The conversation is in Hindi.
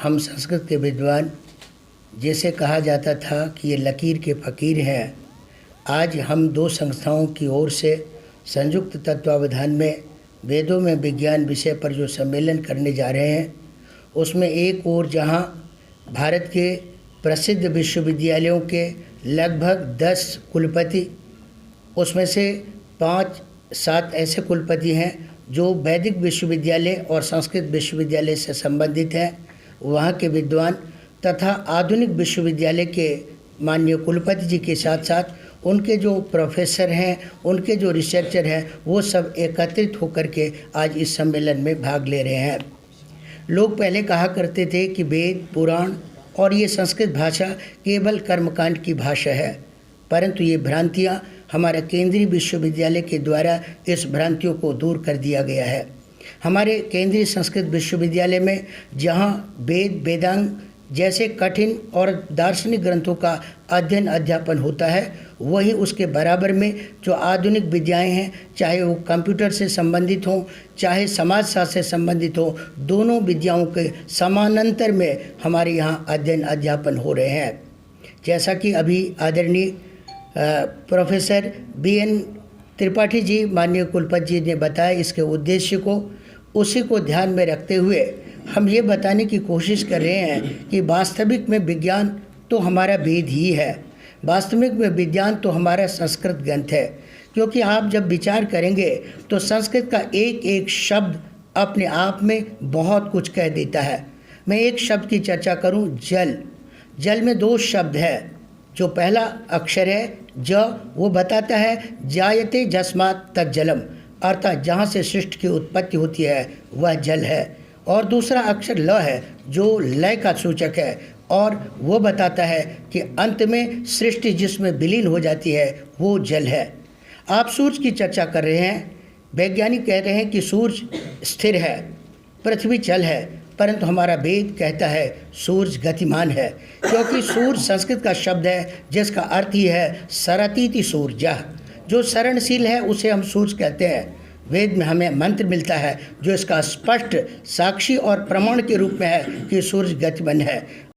हम संस्कृत के विद्वान, जैसे कहा जाता था कि ये लकीर के फ़कीर हैं, आज हम दो संस्थाओं की ओर से संयुक्त तत्वावधान में वेदों में विज्ञान विषय पर जो सम्मेलन करने जा रहे हैं, उसमें एक ओर जहां भारत के प्रसिद्ध विश्वविद्यालयों के लगभग 10 कुलपति, उसमें से 5-7 ऐसे कुलपति हैं जो वैदिक विश्वविद्यालय और संस्कृत विश्वविद्यालय से संबंधित हैं, वहाँ के विद्वान तथा आधुनिक विश्वविद्यालय के माननीय कुलपति जी के साथ साथ उनके जो प्रोफेसर हैं, उनके जो रिसर्चर हैं, वो सब एकत्रित होकर के आज इस सम्मेलन में भाग ले रहे हैं। लोग पहले कहा करते थे कि वेद, पुराण और ये संस्कृत भाषा केवल कर्मकांड की भाषा है, परंतु ये भ्रांतियाँ हमारे केंद्रीय विश्वविद्यालय के द्वारा इस भ्रांतियों को दूर कर दिया गया है। हमारे केंद्रीय संस्कृत विश्वविद्यालय में जहाँ वेद, वेदांग जैसे कठिन और दार्शनिक ग्रंथों का अध्ययन अध्यापन होता है, वही उसके बराबर में जो आधुनिक विद्याएं हैं, चाहे वो कंप्यूटर से संबंधित हों, चाहे समाजशास्त्र से संबंधित हो, दोनों विद्याओं के समानांतर में हमारे यहाँ अध्ययन अध्यापन हो रहे हैं। जैसा कि अभी आदरणीय प्रोफेसर BN त्रिपाठी जी, माननीय कुलपति जी ने बताया इसके उद्देश्य को, उसी को ध्यान में रखते हुए हम ये बताने की कोशिश कर रहे हैं कि वास्तविक में विज्ञान तो हमारा वेद ही है, वास्तविक में विज्ञान तो हमारा संस्कृत ग्रंथ है। क्योंकि आप जब विचार करेंगे तो संस्कृत का एक एक शब्द अपने आप में बहुत कुछ कह देता है। मैं एक शब्द की चर्चा करूं, जल। जल में 2 शब्द है। जो पहला अक्षर है ज, वो बताता है जायते जस्मात् तज्जलम, अर्थात जहाँ से सृष्टि की उत्पत्ति होती है वह जल है। और दूसरा अक्षर ल है जो लय का सूचक है, और वो बताता है कि अंत में सृष्टि जिसमें विलीन हो जाती है वो जल है। आप सूर्य की चर्चा कर रहे हैं। वैज्ञानिक कह रहे हैं कि सूर्य स्थिर है, पृथ्वी चल है, परंतु हमारा वेद कहता है सूर्य गतिमान है। क्योंकि सूर्य संस्कृत का शब्द है जिसका अर्थ ही है सरतीति सूर्यः, जो शरणशील है उसे हम सूर्य कहते हैं। वेद में हमें मंत्र मिलता है जो इसका स्पष्ट साक्षी और प्रमाण के रूप में है कि सूर्य गतिमान है।